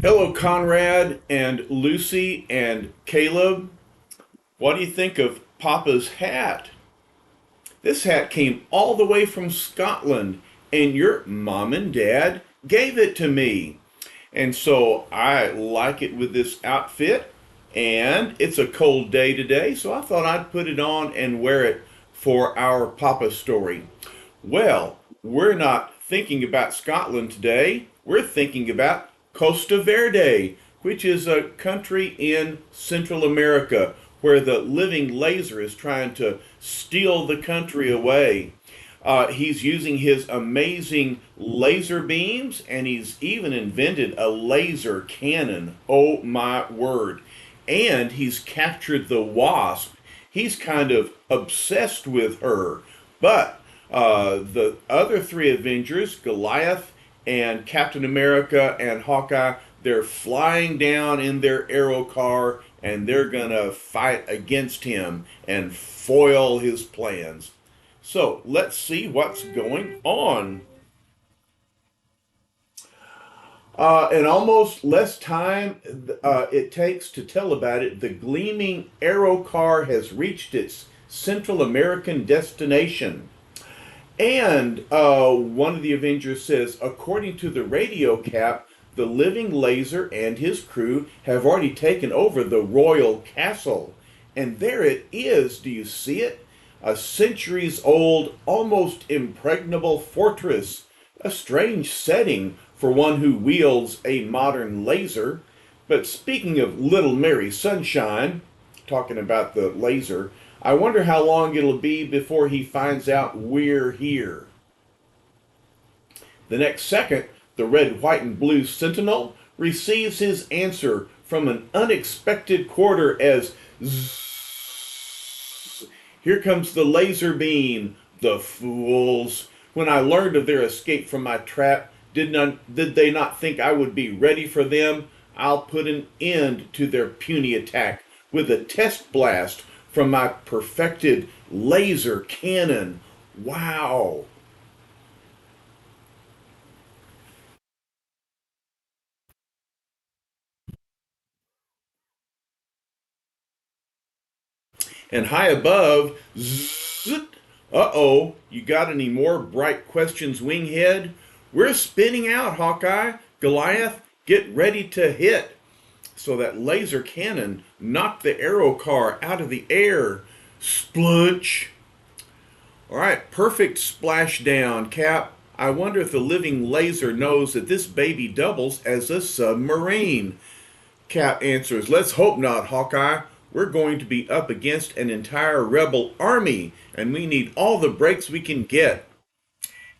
Hello, Conrad and Lucy and Caleb. What do you think of Papa's hat? This hat came all the way from Scotland, and your mom and dad gave it to me. And so I like it with this outfit, and it's a cold day today, so I thought I'd put it on and wear it for our Papa story. Well, we're not thinking about Scotland today. We're thinking about Costa Verde, which is a country in Central America where the living laser is trying to steal the country away. He's using his amazing laser beams, and he's even invented a laser cannon. Oh my word. And he's captured the Wasp. He's kind of obsessed with her. But the other three Avengers, Goliath and Captain America and Hawkeye, they're flying down in their aero car and they're going to fight against him and foil his plans. So let's see what's going on. And almost less time it takes to tell about it, the gleaming aero car has reached its Central American destination. And one of the Avengers says, according to the radio cap, the living laser and his crew have already taken over the royal castle. And there it is. Do you see it? A centuries old, almost impregnable fortress. A strange setting for one who wields a modern laser. But speaking of Little Mary Sunshine, talking about the laser, I wonder how long it'll be before he finds out we're here. The next second, the red, white, and blue sentinel receives his answer from an unexpected quarter as zzz. Here comes the laser beam. The fools. When I learned of their escape from my trap, did they not think I would be ready for them? I'll put an end to their puny attack with a test blast from my perfected laser cannon. Wow. And high above, zzz, uh-oh, you got any more bright questions, Winghead? We're spinning out, Hawkeye. Goliath, get ready to hit. So that laser cannon knocked the arrow car out of the air. Splunch. All right, perfect splashdown, Cap. I wonder if the living laser knows that this baby doubles as a submarine. Cap answers, let's hope not, Hawkeye. We're going to be up against an entire rebel army, and we need all the breaks we can get.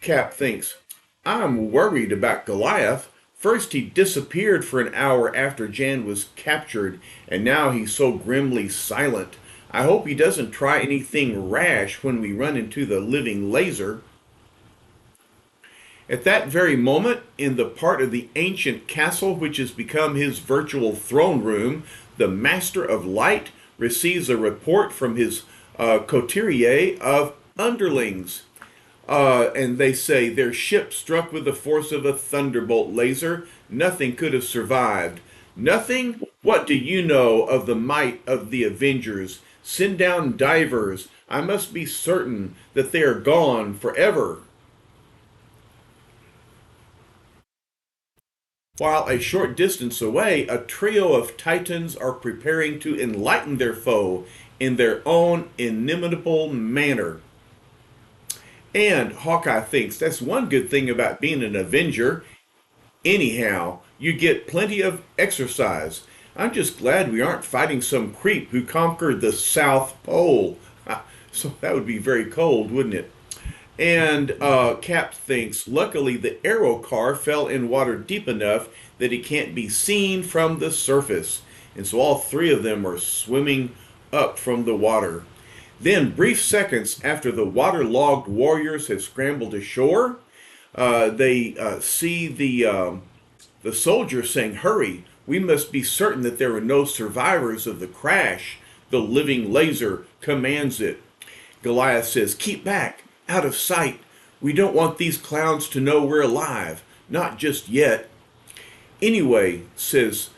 Cap thinks, I'm worried about Goliath. First, he disappeared for an hour after Jan was captured, and now he's so grimly silent. I hope he doesn't try anything rash when we run into the living laser. At that very moment, in the part of the ancient castle which has become his virtual throne room, the Master of Light receives a report from his coterie of underlings. And they say their ship struck with the force of a thunderbolt laser. Nothing could have survived. Nothing? What do you know of the might of the Avengers? Send down divers. I must be certain that they are gone forever. While a short distance away, a trio of titans are preparing to enlighten their foe in their own inimitable manner. And Hawkeye thinks that's one good thing about being an Avenger. Anyhow, you get plenty of exercise. I'm just glad we aren't fighting some creep who conquered the South Pole. So that would be very cold, wouldn't it? And Cap thinks, luckily the arrow car fell in water deep enough that it can't be seen from the surface. And so all three of them are swimming up from the water. Then, brief seconds after the waterlogged warriors have scrambled ashore, they see the soldiers saying, hurry, we must be certain that there are no survivors of the crash. The living laser commands it. Goliath says, keep back, out of sight. We don't want these clowns to know we're alive. Not just yet. Anyway, says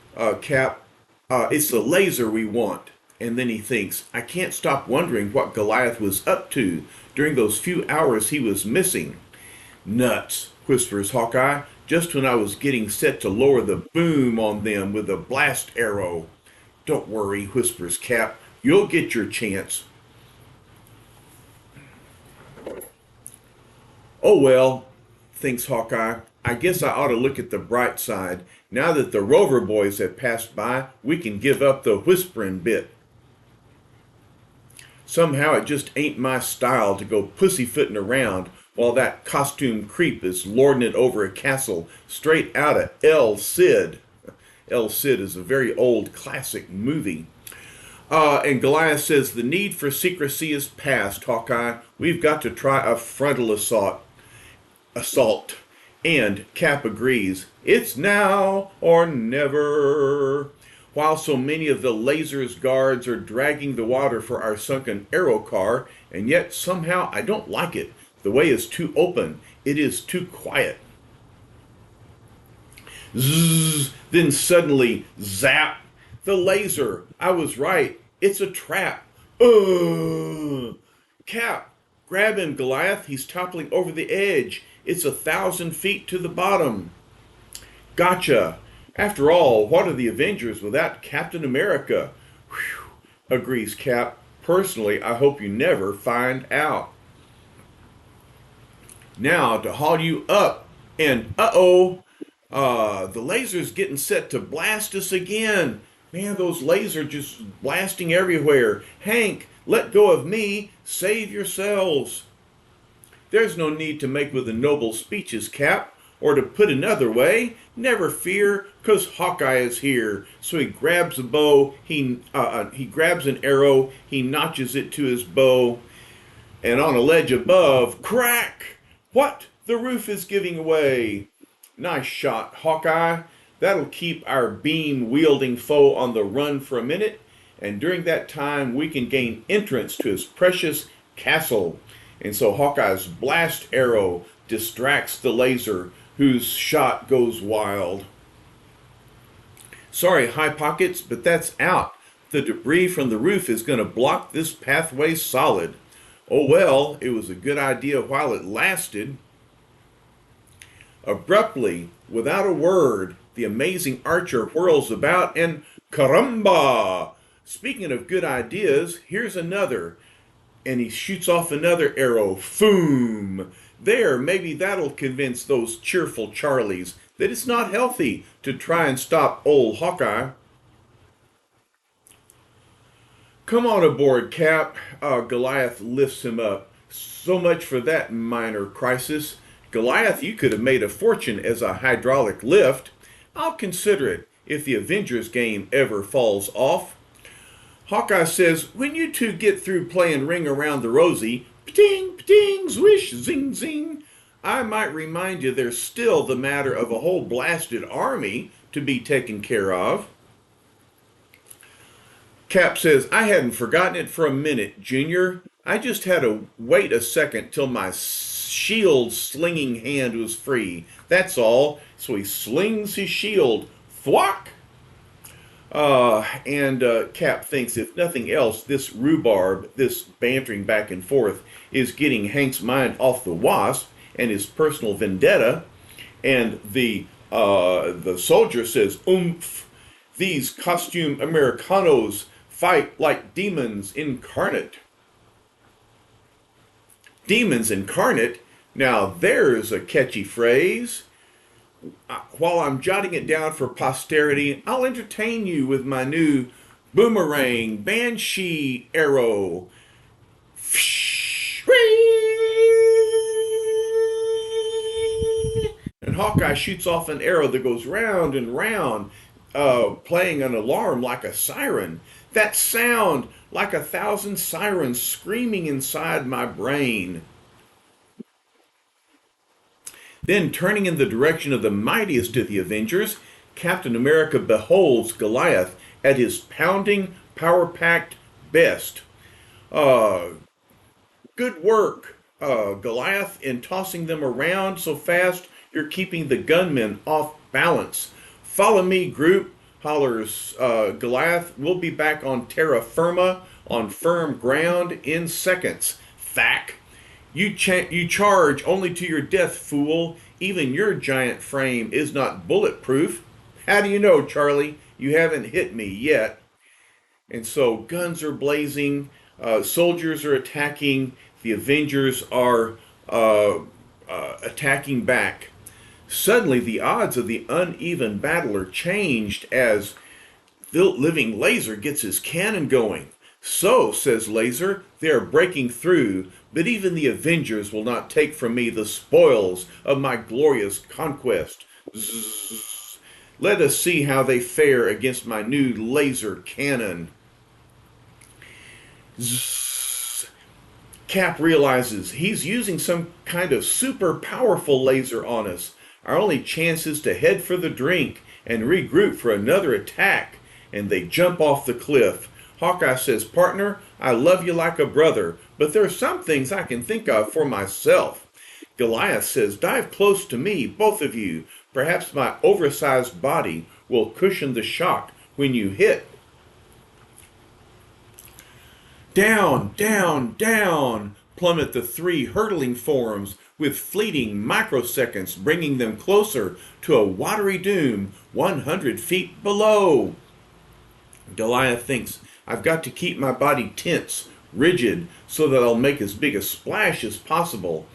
Cap, it's the laser we want. And then he thinks, I can't stop wondering what Goliath was up to during those few hours he was missing. Nuts, whispers Hawkeye, just when I was getting set to lower the boom on them with a blast arrow. Don't worry, whispers Cap. You'll get your chance. Oh well, thinks Hawkeye. I guess I ought to look at the bright side. Now that the Rover boys have passed by, we can give up the whispering bit. Somehow it just ain't my style to go pussyfooting around while that costume creep is lording it over a castle straight out of El Cid. El Cid is a very old classic movie. And Goliath says, the need for secrecy is past, Hawkeye. We've got to try a frontal assault. And Cap agrees. It's now or never. While so many of the laser's guards are dragging the water for our sunken arrow car, and yet somehow I don't like it. The way is too open. It is too quiet. Zzz, then suddenly, zap! The laser! I was right. It's a trap. Cap! Grab him, Goliath. He's toppling over the edge. It's 1,000 feet to the bottom. Gotcha. After all, what are the Avengers without Captain America? Whew, agrees Cap. Personally, I hope you never find out. Now, to haul you up, and the laser's getting set to blast us again. Man, those lasers just blasting everywhere. Hank, let go of me. Save yourselves. There's no need to make with the noble speeches, Cap. Or to put another way, never fear, 'cause Hawkeye is here. So he grabs a bow, he grabs an arrow, he notches it to his bow, and on a ledge above, crack! What? The roof is giving way. Nice shot, Hawkeye. That'll keep our beam-wielding foe on the run for a minute, and during that time we can gain entrance to his precious castle. And so Hawkeye's blast arrow distracts the laser, whose shot goes wild. Sorry, High Pockets, but that's out. The debris from the roof is going to block this pathway solid. Oh well, it was a good idea while it lasted. Abruptly, without a word, the amazing archer whirls about and caramba! Speaking of good ideas, here's another. And he shoots off another arrow. Foom! There, maybe that'll convince those cheerful Charlies that it's not healthy to try and stop old Hawkeye. Come on aboard, Cap. Goliath lifts him up. So much for that minor crisis. Goliath, you could have made a fortune as a hydraulic lift. I'll consider it if the Avengers game ever falls off. Hawkeye says, when you two get through playing Ring Around the Rosie, pa-ting, pa-ting, swish, zing, zing, I might remind you there's still the matter of a whole blasted army to be taken care of. Cap says, I hadn't forgotten it for a minute, Junior. I just had to wait a second till my shield slinging hand was free. That's all. So he slings his shield. Thwack! Cap thinks, if nothing else, this rhubarb, this bantering back and forth, is getting Hank's mind off the Wasp and his personal vendetta. And the soldier says, oomph, these costume Americanos fight like demons incarnate. Demons incarnate? Now there's a catchy phrase. While I'm jotting it down for posterity, I'll entertain you with my new boomerang banshee arrow. And Hawkeye shoots off an arrow that goes round and round, playing an alarm like a siren. That sound, like 1,000 sirens screaming inside my brain. Then, turning in the direction of the mightiest of the Avengers, Captain America beholds Goliath at his pounding, power-packed best. Good work, Goliath, in tossing them around so fast you're keeping the gunmen off balance. Follow me, group, hollers Goliath. We'll be back on terra firma, on firm ground in seconds. Thack. You charge only to your death, fool. Even your giant frame is not bulletproof. How do you know, Charlie? You haven't hit me yet. And so guns are blazing, soldiers are attacking, the Avengers are attacking back. Suddenly, the odds of the uneven battle are changed as the living Laser gets his cannon going. So, says Laser, they are breaking through, but even the Avengers will not take from me the spoils of my glorious conquest. Zzz. Let us see how they fare against my new laser cannon. Zzz. Cap realizes he's using some kind of super powerful laser on us. Our only chance is to head for the drink and regroup for another attack. And they jump off the cliff. Hawkeye says, partner, I love you like a brother, but there are some things I can think of for myself. Goliath says, dive close to me, both of you. Perhaps my oversized body will cushion the shock when you hit. Down, down, down plummet the three hurtling forms with fleeting microseconds, bringing them closer to a watery doom 100 feet below. Goliath thinks, I've got to keep my body tense, rigid, so that I'll make as big a splash as possible.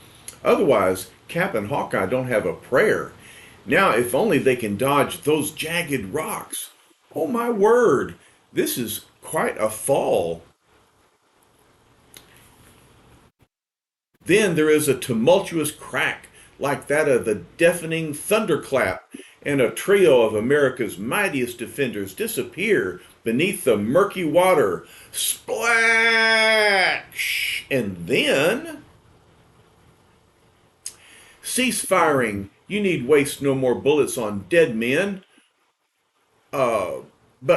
Otherwise, Cap and Hawkeye don't have a prayer. Now, if only they can dodge those jagged rocks. Oh my word, this is quite a fall. Then there is a tumultuous crack like that of a deafening thunderclap, and a trio of America's mightiest defenders disappear beneath the murky water. Splash! And then... Cease firing. You need waste no more bullets on dead men. But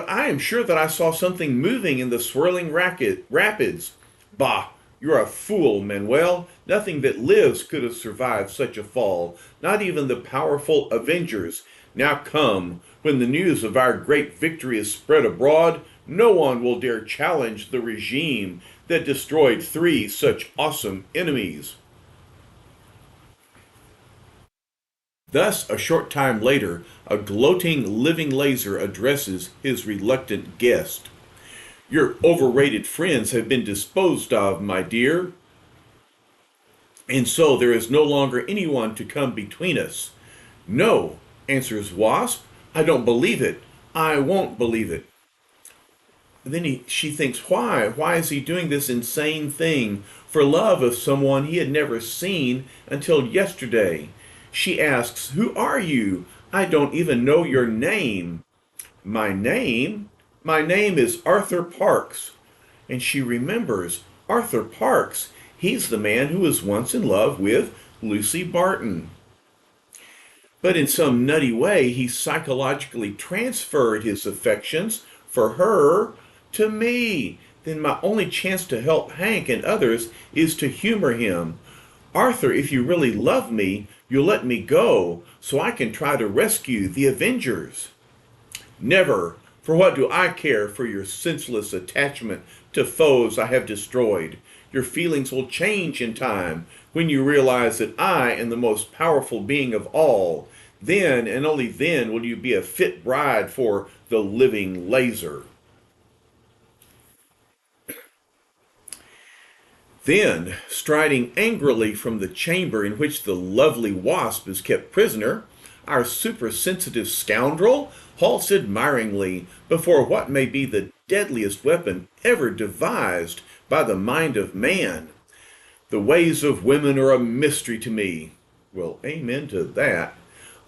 I am sure that I saw something moving in the swirling rapids. Bah! You're a fool, Manuel. Nothing that lives could have survived such a fall. Not even the powerful Avengers. Now come, when the news of our great victory is spread abroad, no one will dare challenge the regime that destroyed three such awesome enemies. Thus, a short time later, a gloating living laser addresses his reluctant guest. Your overrated friends have been disposed of, my dear. And so there is no longer anyone to come between us. No, answers Wasp. I don't believe it. I won't believe it. Then she thinks, why? Why is he doing this insane thing for love of someone he had never seen until yesterday? She asks, who are you? I don't even know your name. My name? My name is Arthur Parks. And she remembers Arthur Parks. He's the man who was once in love with Lucy Barton. But in some nutty way, he psychologically transferred his affections for her to me. Then my only chance to help Hank and others is to humor him. Arthur, if you really love me, you'll let me go so I can try to rescue the Avengers. Never. For what do I care for your senseless attachment to foes I have destroyed? Your feelings will change in time when you realize that I am the most powerful being of all. Then, and only then, will you be a fit bride for the living laser. Then, striding angrily from the chamber in which the lovely Wasp is kept prisoner, our super-sensitive scoundrel halts admiringly before what may be the deadliest weapon ever devised by the mind of man. The ways of women are a mystery to me. Well, amen to that.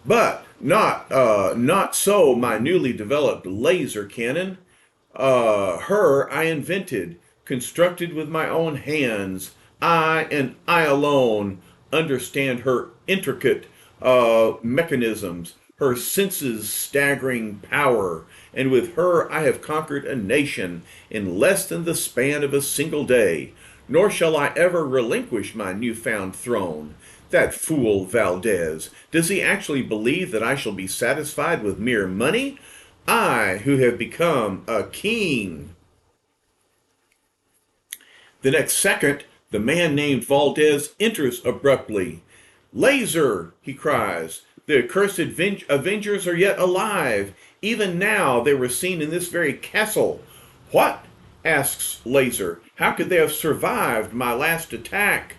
But not so my newly developed laser cannon. Her I invented, constructed with my own hands. I and I alone understand her intricate mechanisms, her senses' staggering power, and with her I have conquered a nation in less than the span of a single day. Nor shall I ever relinquish my newfound throne. That fool Valdez. Does he actually believe that I shall be satisfied with mere money? I, who have become a king. The next second, the man named Valdez enters abruptly. Laser, he cries. The accursed Avengers are yet alive. Even now they were seen in this very castle. What? Asks Laser. How could they have survived my last attack?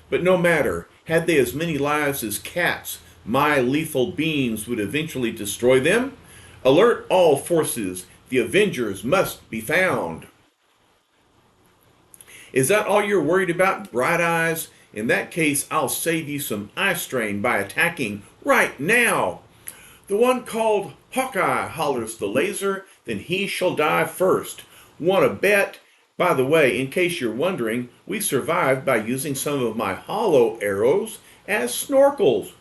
But no matter. Had they as many lives as cats, my lethal beams would eventually destroy them. Alert all forces. The Avengers must be found. Is that all you're worried about, Bright Eyes? In that case, I'll save you some eye strain by attacking right now. The one called Hawkeye, hollers the Laser, then he shall die first. Want to bet? By the way, in case you're wondering, we survived by using some of my hollow arrows as snorkels.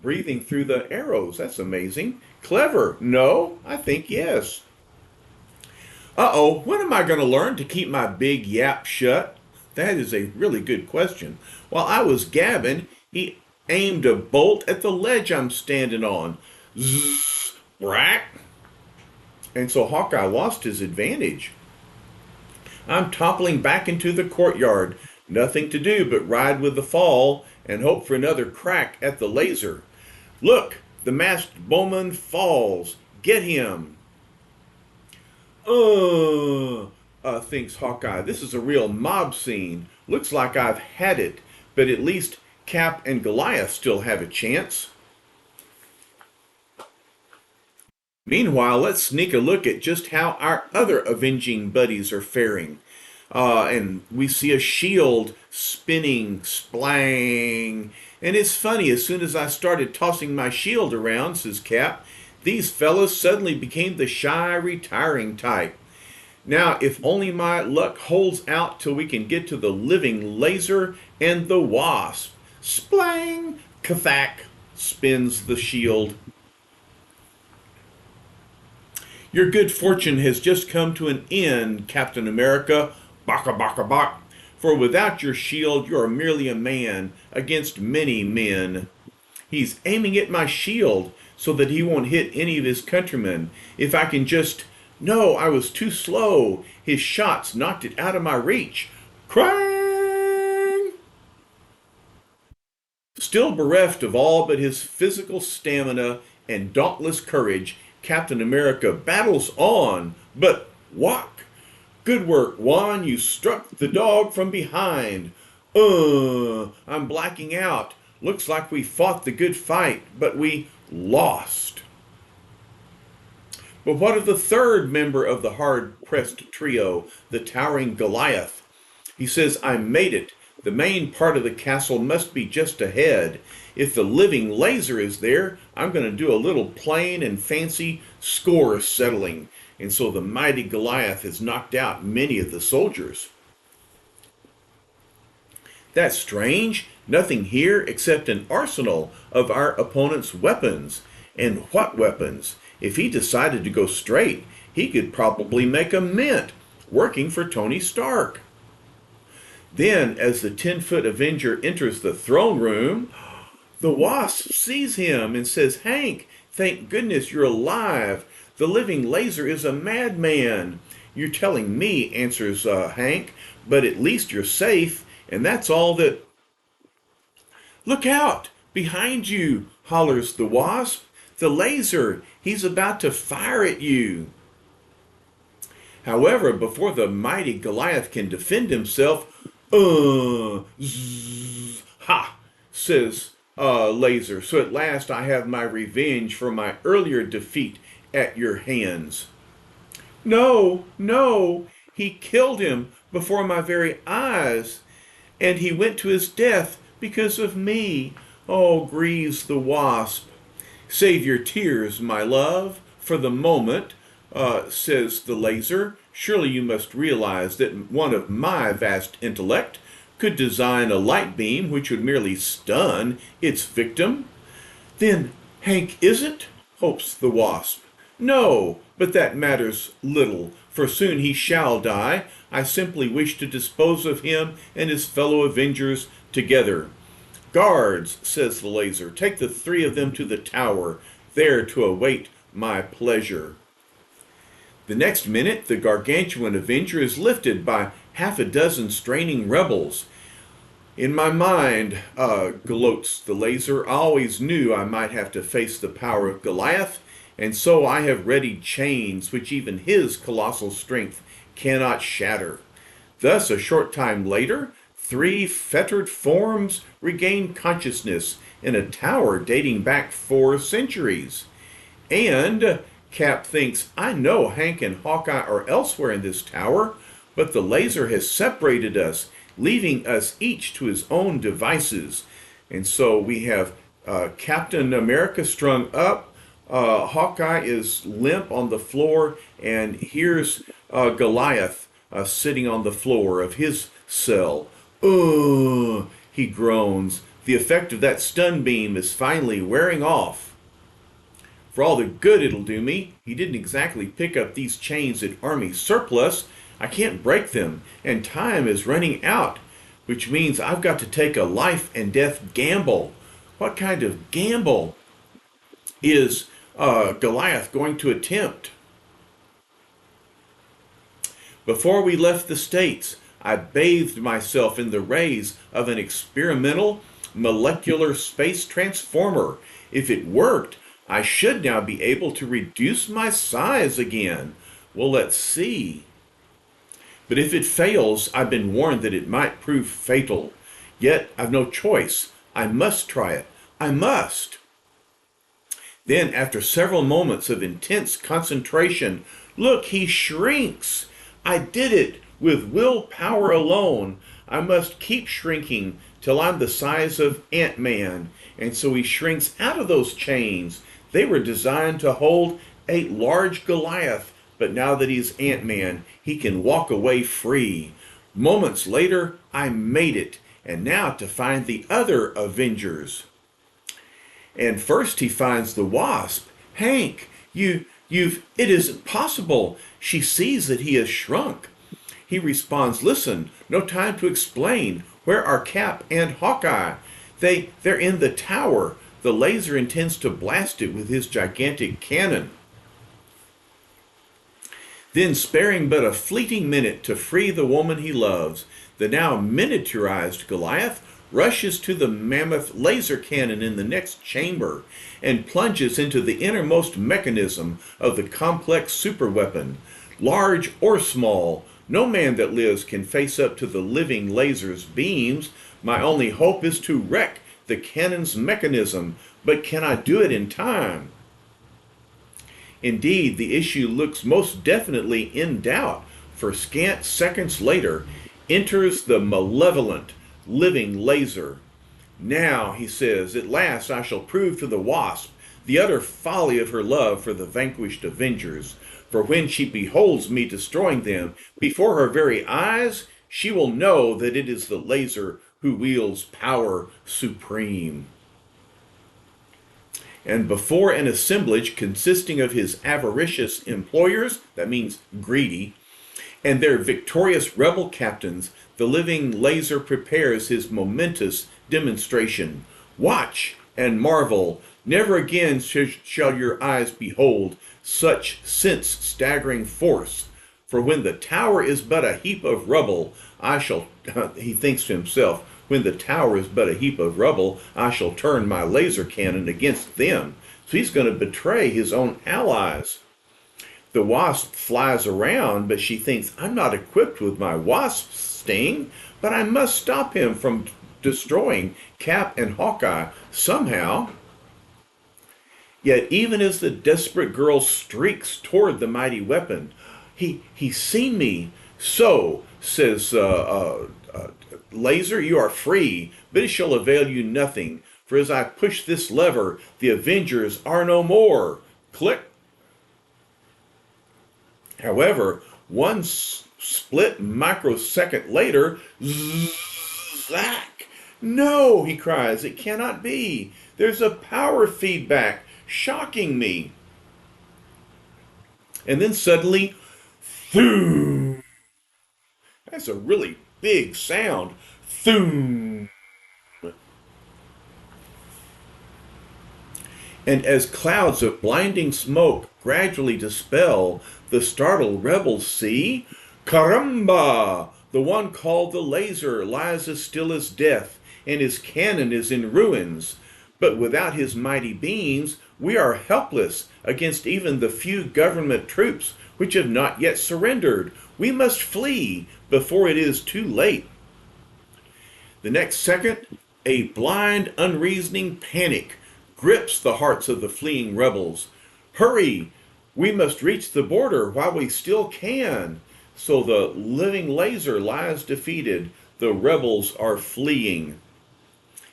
Breathing through the arrows, that's amazing. Clever, no? I think yes. Uh-oh, when am I going to learn to keep my big yap shut? That is a really good question. While I was gabbing, he aimed a bolt at the ledge I'm standing on. Zzz, brack. And so Hawkeye lost his advantage. I'm toppling back into the courtyard. Nothing to do but ride with the fall and hope for another crack at the Laser. Look, the masked bowman falls. Get him. Thinks Hawkeye. This is a real mob scene. Looks like I've had it, but at least Cap and Goliath still have a chance. Meanwhile, let's sneak a look at just how our other avenging buddies are faring. And we see a shield spinning, splang. And it's funny, as soon as I started tossing my shield around, says Cap, these fellas suddenly became the shy, retiring type. Now, if only my luck holds out till we can get to the living Laser and the Wasp. Splang! Kathack! Spins the shield. Your good fortune has just come to an end, Captain America. Baka baka bak. For without your shield, you are merely a man against many men. He's aiming at my shield so that he won't hit any of his countrymen. If I can just... No, I was too slow. His shots knocked it out of my reach. Crang! Still bereft of all but his physical stamina and dauntless courage, Captain America battles on, but whack! Good work, Juan. You struck the dog from behind. I'm blacking out. Looks like we fought the good fight, but we lost. But what of the third member of the hard-pressed trio, the towering Goliath? He says, I made it. The main part of the castle must be just ahead. If the living Laser is there, I'm going to do a little plain and fancy score settling. And so the mighty Goliath has knocked out many of the soldiers. That's strange. Nothing here except an arsenal of our opponent's weapons. And what weapons? If he decided to go straight, he could probably make a mint working for Tony Stark. Then, as the 10-foot Avenger enters the throne room, the Wasp sees him and says, Hank, thank goodness you're alive. The living Laser is a madman. You're telling me, answers Hank, but at least you're safe, and that's all that... Look out! Behind you, hollers the Wasp. The Laser, he's about to fire at you. However, before the mighty Goliath can defend himself, zzz, ha, says Laser. So at last I have my revenge for my earlier defeat at your hands. No, no, he killed him before my very eyes, and he went to his death because of me. Oh, grieves the Wasp. Save your tears, my love, for the moment, says the Laser. Surely you must realize that one of my vast intellect could design a light beam which would merely stun its victim. Then Hank isn't, hopes the Wasp. No, but that matters little, for soon he shall die. I simply wish to dispose of him and his fellow Avengers together. Guards, says the laser, take the three of them to the tower, there to await my pleasure. The next minute, the gargantuan Avenger is lifted by half a dozen straining rebels. In my mind, gloats the laser, I always knew I might have to face the power of Goliath, and so I have readied chains which even his colossal strength cannot shatter. Thus, a short time later, three fettered forms regain consciousness in a tower dating back 4 centuries. And Cap thinks, I know Hank and Hawkeye are elsewhere in this tower, but the laser has separated us, leaving us each to his own devices. And so we have Captain America strung up, Hawkeye is limp on the floor, and here's Goliath sitting on the floor of his cell. Ugh, he groans. The effect of that stun beam is finally wearing off. For all the good it'll do me, he didn't exactly pick up these chains at army surplus. I can't break them, and time is running out, which means I've got to take a life and death gamble. What kind of gamble is Goliath going to attempt? Before we left the States, I bathed myself in the rays of an experimental molecular space transformer. If it worked, I should now be able to reduce my size again. Well, let's see. But if it fails, I've been warned that it might prove fatal. Yet I've no choice. I must try it. I must. Then, after several moments of intense concentration, look, he shrinks. I did it with willpower alone. I must keep shrinking till I'm the size of Ant-Man. And so he shrinks out of those chains. They were designed to hold a large Goliath, but now that he's Ant-Man, he can walk away free. Moments later, I made it, and now to find the other Avengers. And first he finds the Wasp. Hank, it isn't possible. She sees that he has shrunk. He responds, listen, no time to explain. Where are Cap and Hawkeye? They're in the tower. The laser intends to blast it with his gigantic cannon. Then, sparing but a fleeting minute to free the woman he loves, the now miniaturized Goliath rushes to the mammoth laser cannon in the next chamber and plunges into the innermost mechanism of the complex superweapon. Large or small, no man that lives can face up to the living laser's beams. My only hope is to wreck the cannon's mechanism, but can I do it in time? Indeed, the issue looks most definitely in doubt, for scant seconds later enters the malevolent living laser. Now, he says, at last I shall prove to the Wasp the utter folly of her love for the vanquished Avengers. For when she beholds me destroying them before her very eyes, she will know that it is the laser who wields power supreme. And before an assemblage consisting of his avaricious employers, that means greedy, and their victorious rebel captains, the living laser prepares his momentous demonstration. Watch and marvel. Never again shall your eyes behold such sense-staggering force. For when the tower is but a heap of rubble, he thinks to himself, when the tower is but a heap of rubble, I shall turn my laser cannon against them. So he's going to betray his own allies. The Wasp flies around, but she thinks, I'm not equipped with my Wasp sting, but I must stop him from destroying Cap and Hawkeye somehow. Yet even as the desperate girl streaks toward the mighty weapon, he's seen me. So, says Laser, you are free, but it shall avail you nothing. For as I push this lever, the Avengers are no more. Click. However, one split microsecond later, zack! No, he cries, it cannot be. There's a power feedback, shocking me. And then suddenly, Thoom. That's a really big sound. Thoom. And as clouds of blinding smoke gradually dispel, the startled rebels see Caramba! The one called the Laser lies as still as death, and his cannon is in ruins. But without his mighty beams, we are helpless against even the few government troops which have not yet surrendered. We must flee before it is too late. The next second, a blind, unreasoning panic grips the hearts of the fleeing rebels. Hurry! We must reach the border while we still can. So the living Laser lies defeated. The rebels are fleeing.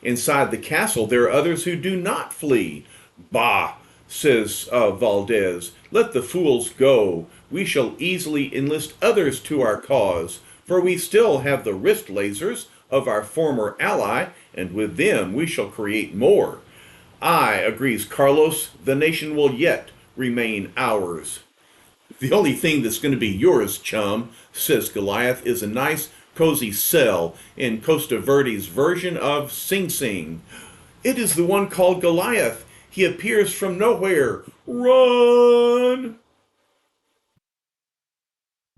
Inside the castle, there are others who do not flee. Bah, says Valdez, let the fools go. We shall easily enlist others to our cause, for we still have the wrist lasers of our former ally, and with them we shall create more. Aye, agrees Carlos, the nation will yet remain ours. The only thing that's going to be yours, chum, says Goliath, is a nice, cozy cell in Costa Verde's version of Sing Sing. It is the one called Goliath. He appears from nowhere. Run!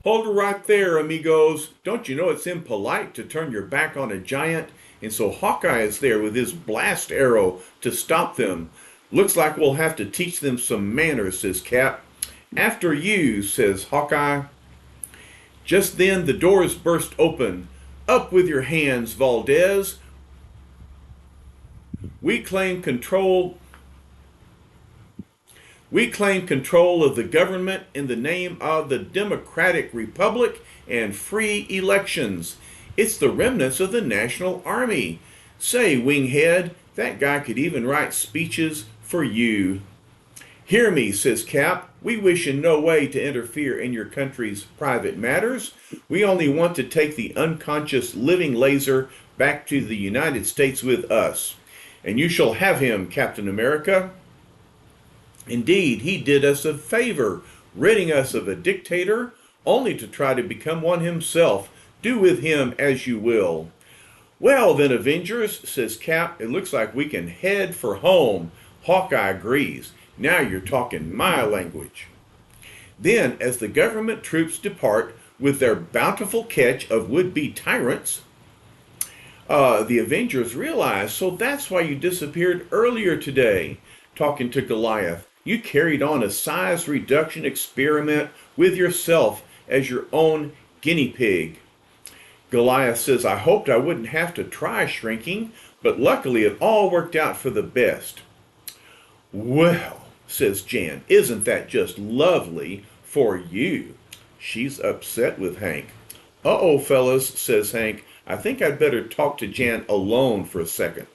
Hold her right there, amigos. Don't you know it's impolite to turn your back on a giant? And so Hawkeye is there with his blast arrow to stop them. Looks like we'll have to teach them some manners, says Cap. After you, says Hawkeye. Just then the doors burst open. Up with your hands, Valdez. We claim control of the government in the name of the Democratic Republic and free elections. It's the remnants of the National Army. Say, Winghead, that guy could even write speeches for you. Hear me, says Cap. We wish in no way to interfere in your country's private matters. We only want to take the unconscious living Laser back to the United States with us. And you shall have him, Captain America. Indeed, he did us a favor, ridding us of a dictator, only to try to become one himself. Do with him as you will. Well then, Avengers, says Cap, it looks like we can head for home. Hawkeye agrees. Now you're talking my language. Then, as the government troops depart with their bountiful catch of would-be tyrants, the Avengers realize, so that's why you disappeared earlier today. Talking to Goliath, you carried on a size reduction experiment with yourself as your own guinea pig. Goliath says, I hoped I wouldn't have to try shrinking, but luckily it all worked out for the best. Well, says Jan, isn't that just lovely for you? She's upset with Hank. Uh-oh, fellas, says Hank. I think I'd better talk to Jan alone for a second.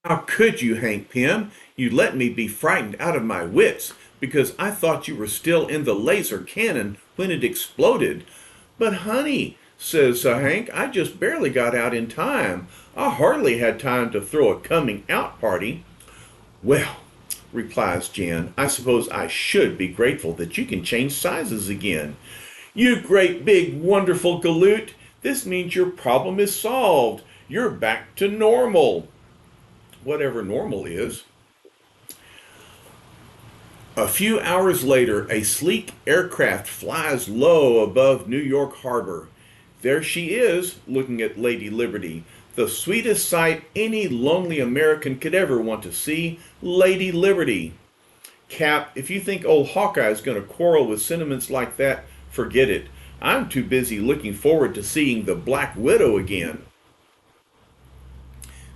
How could you, Hank Pym? You let me be frightened out of my wits because I thought you were still in the laser cannon when it exploded. But honey, says Hank, I just barely got out in time. I hardly had time to throw a coming out party. Well, replies Jan, I suppose I should be grateful that you can change sizes again. You great big wonderful galoot, this means your problem is solved. You're back to normal. Whatever normal is. A few hours later, a sleek aircraft flies low above New York Harbor. There she is, looking at Lady Liberty, the sweetest sight any lonely American could ever want to see, Lady Liberty. Cap, if you think old Hawkeye is going to quarrel with sentiments like that, forget it. I'm too busy looking forward to seeing the Black Widow again.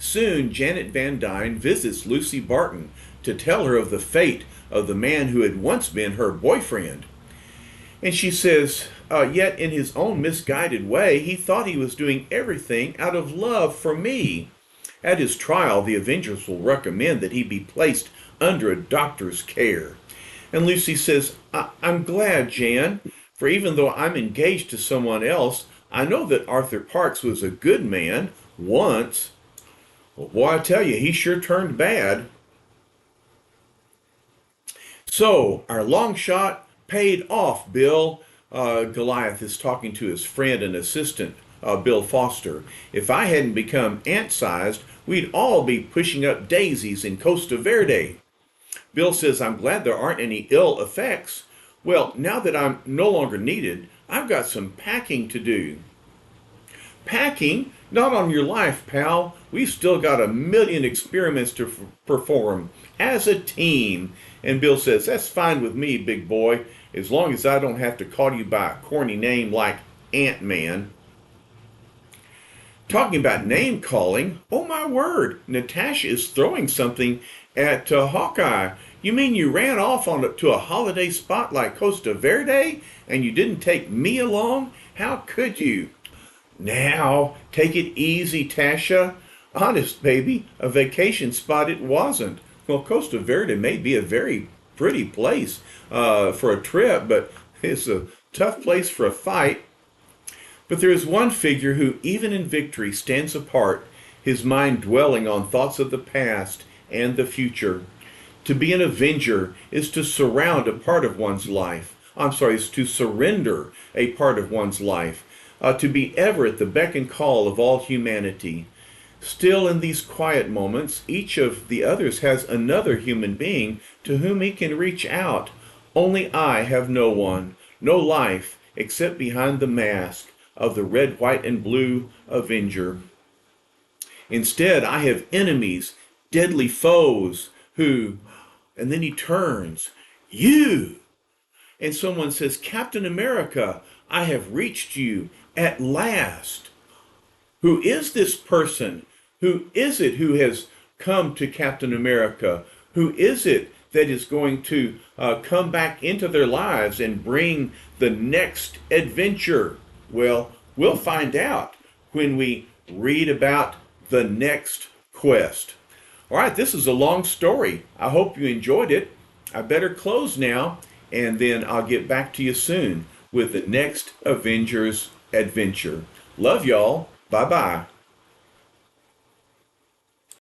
Soon, Janet Van Dyne visits Lucy Barton to tell her of the fate of the man who had once been her boyfriend. And she says, yet in his own misguided way, he thought he was doing everything out of love for me. At his trial, the Avengers will recommend that he be placed under a doctor's care. And Lucy says, I'm glad, Jan, for even though I'm engaged to someone else, I know that Arthur Parks was a good man once. Well, boy, I tell you, he sure turned bad. So, our long shot paid off, Bill. Goliath is talking to his friend and assistant, Bill Foster. If I hadn't become ant sized, we'd all be pushing up daisies in Costa Verde. Bill says, I'm glad there aren't any ill effects. Well, now that I'm no longer needed, I've got some packing to do. Packing? Not on your life, pal. We've still got a million experiments to perform as a team. And Bill says, that's fine with me, big boy, as long as I don't have to call you by a corny name like Ant-Man. Talking about name calling, oh my word, Natasha is throwing something at Hawkeye. You mean you ran off to a holiday spot like Costa Verde and you didn't take me along? How could you? Now, take it easy, Tasha. Honest, baby, a vacation spot it wasn't. Well, Costa Verde may be a very pretty place for a trip, but it's a tough place for a fight. But there is one figure who, even in victory, stands apart, his mind dwelling on thoughts of the past and the future. To be an Avenger is to surround a part of one's life. Is to surrender a part of one's life. To be ever at the beck and call of all humanity. Still, in these quiet moments, each of the others has another human being to whom he can reach out. Only I have no one, no life, except behind the mask of the red, white, and blue Avenger. Instead, I have enemies, deadly foes, who, and then he turns, you! And someone says, Captain America, I have reached you at last. Who is this person? Who is it who has come to Captain America? Who is it that is going to come back into their lives and bring the next adventure? Well, we'll find out when we read about the next quest. All right, this is a long story. I hope you enjoyed it. I better close now, and then I'll get back to you soon with the next Avengers adventure. Love y'all. Bye-bye.